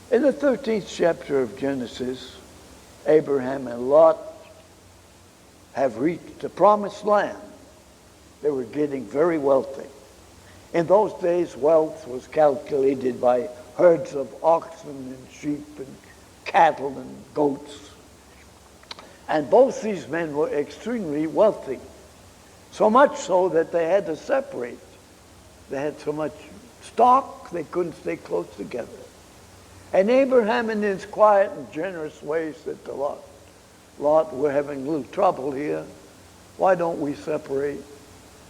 In the 13th chapter of Genesis, Abraham and Lot have reached the promised land. They were getting very wealthy. In those days, wealth was calculated by herds of oxen and sheep and cattle and goats. And both these men were extremely wealthy, so much so that they had to separate. They had so much stock, they couldn't stay close together. And Abraham, in his quiet and generous way, said to Lot, Lot, we're having a little trouble here. Why don't we separate?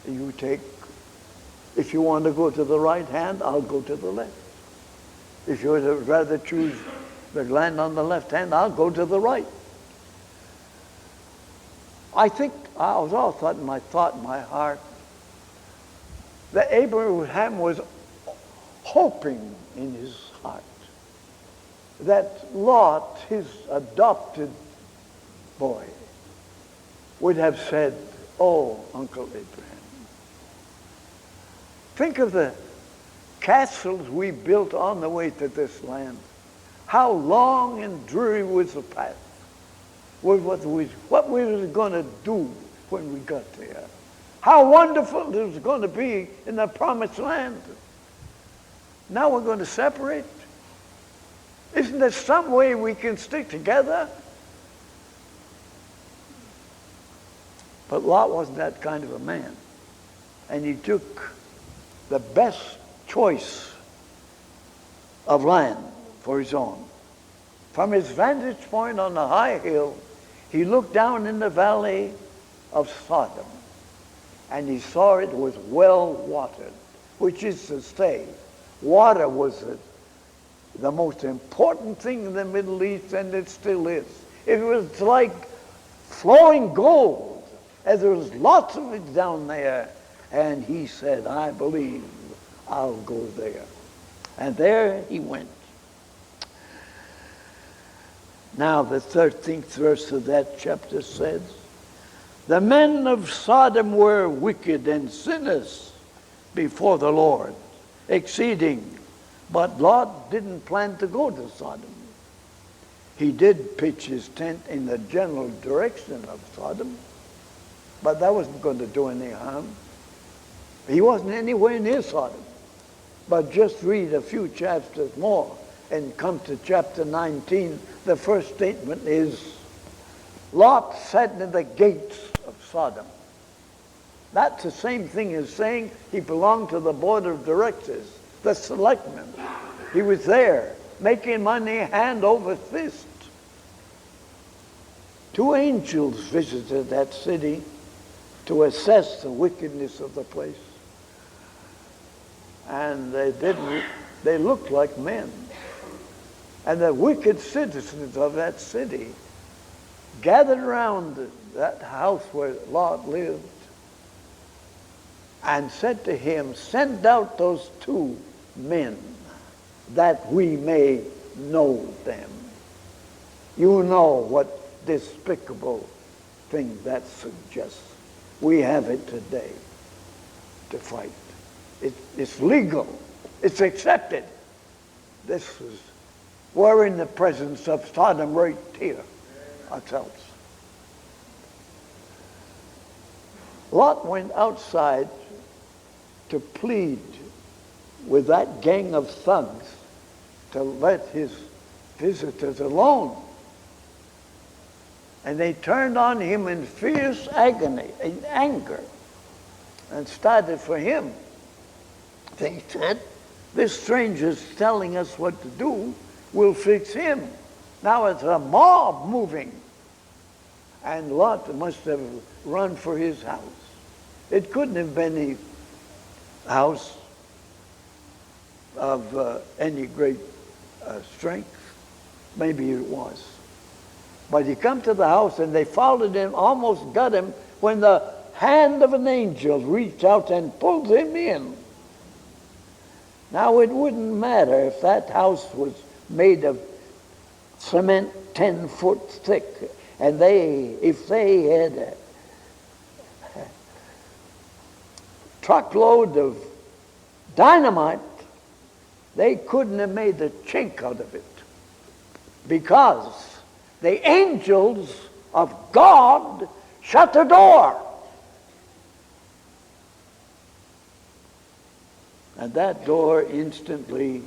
You take, if you want to go to the right hand, I'll go to the left. If you would rather choose the land on the left hand, I'll go to the right. I think, I was all thought in my heart, that Abraham was hoping in his heart that Lot, his adopted boy, would have said, oh, Uncle Abraham, think of the castles we built on the way to this land. How long and dreary was the path. What we were going to do when we got there. How wonderful it was going to be in the promised land. Now we're going to separate. Isn't there some way we can stick together? But Lot wasn't that kind of a man. And he took the best choice of land for his own. From his vantage point on the high hill, he looked down in the valley of Sodom, and he saw it was well watered, which is to say, water was the most important thing in the Middle East, and it still is. It was like flowing gold, and there was lots of it down there. And he said, I believe I'll go there. And there he went. Now the 13th verse of that chapter says, the men of Sodom were wicked and sinners before the Lord, exceeding. But Lot didn't plan to go to Sodom. He did pitch his tent in the general direction of Sodom, but that wasn't going to do any harm. He wasn't anywhere near Sodom. But just read a few chapters more and come to chapter 19. The first statement is, Lot sat in the gates of Sodom. That's the same thing as saying he belonged to the board of directors, the selectmen. He was there, making money hand over fist. 2 angels visited that city to assess the wickedness of the place. And they looked like men. And the wicked citizens of that city gathered around that house where Lot lived and said to him, send out those 2 men that we may know them. You know what despicable thing that suggests. We have it today to fight. It's legal. It's accepted. We're in the presence of Sodom right here ourselves. Lot went outside to plead with that gang of thugs to let his visitors alone. And they turned on him in fierce agony, in anger, and started for him. They said, this stranger's telling us what to do, we'll fix him. Now it's a mob moving. And Lot must have run for his house. It couldn't have been a house of any great strength. Maybe it was. But he come to the house and they followed him, almost got him, when the hand of an angel reached out and pulled him in. Now it wouldn't matter if that house was made of cement 10 foot thick, and if they had a truckload of dynamite, they couldn't have made a chink out of it. because the angels of God shut the door. And that door instantly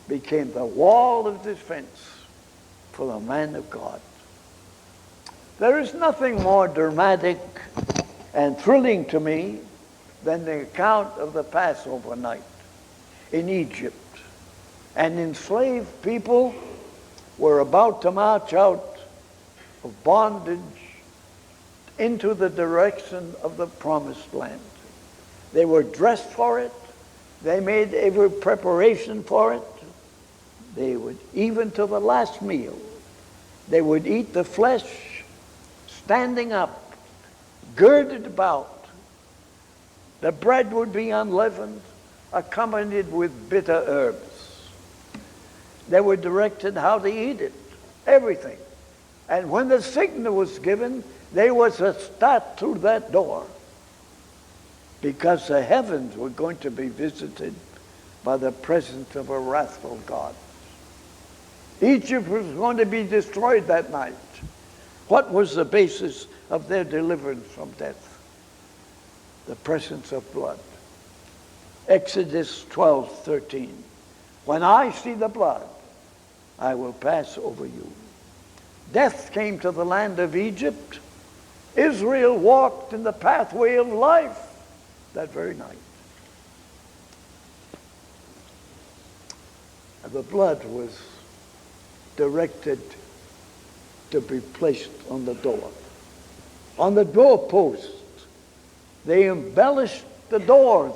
became the wall of defense for the man of God. There is nothing more dramatic and thrilling to me than the account of the Passover night in Egypt. And enslaved people were about to march out of bondage into the direction of the promised land. They were dressed for it. They made every preparation for it. They would, even to the last meal, they would eat the flesh standing up, girded about. The bread would be unleavened, accompanied with bitter herbs. They were directed how to eat it, everything. And when the signal was given, they was to start through that door, because the heavens were going to be visited by the presence of a wrathful God. Egypt was going to be destroyed that night. What was the basis of their deliverance from death? The presence of blood. Exodus 12:13. When I see the blood, I will pass over you. Death came to the land of Egypt. Israel walked in the pathway of life that very night. And the blood was directed to be placed on the door. On the doorpost, they embellished the doors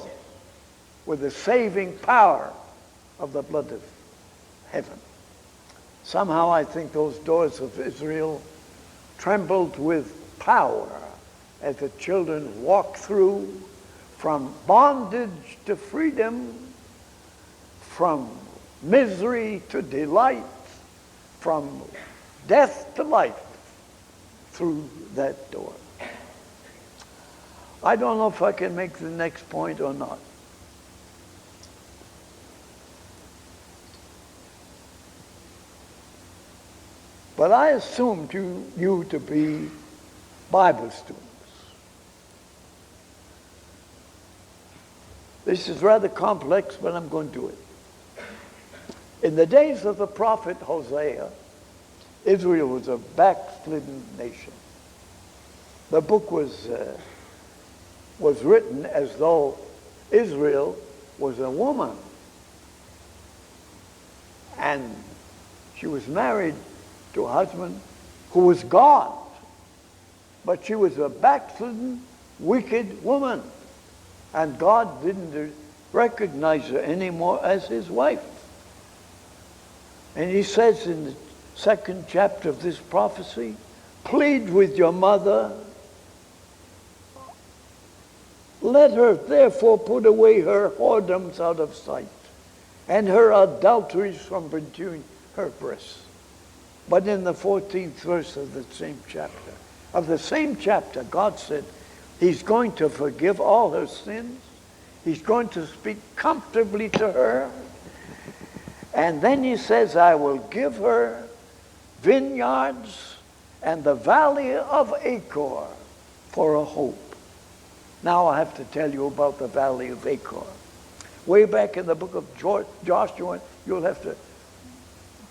with the saving power of the blood of heaven. Somehow I think those doors of Israel trembled with power as the children walked through from bondage to freedom, from misery to delight, from death to life, through that door. I don't know if I can make the next point or not. But I assumed you to be Bible students. This is rather complex, but I'm going to do it. In the days of the prophet Hosea, Israel was a backslidden nation. The book was written as though Israel was a woman. And she was married to a husband who was God. But she was a backslidden, wicked woman. And God didn't recognize her anymore as his wife. And he says in the second chapter of this prophecy, plead with your mother. Let her therefore put away her whoredoms out of sight, and her adulteries from between her breasts. But in the 14th verse of the same chapter, God said he's going to forgive all her sins. He's going to speak comfortably to her. And then he says, I will give her vineyards and the valley of Achor for a hope. Now I have to tell you about the valley of Achor. Way back in the book of Joshua, you'll have to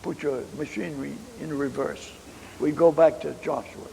put your machinery in reverse. We go back to Joshua.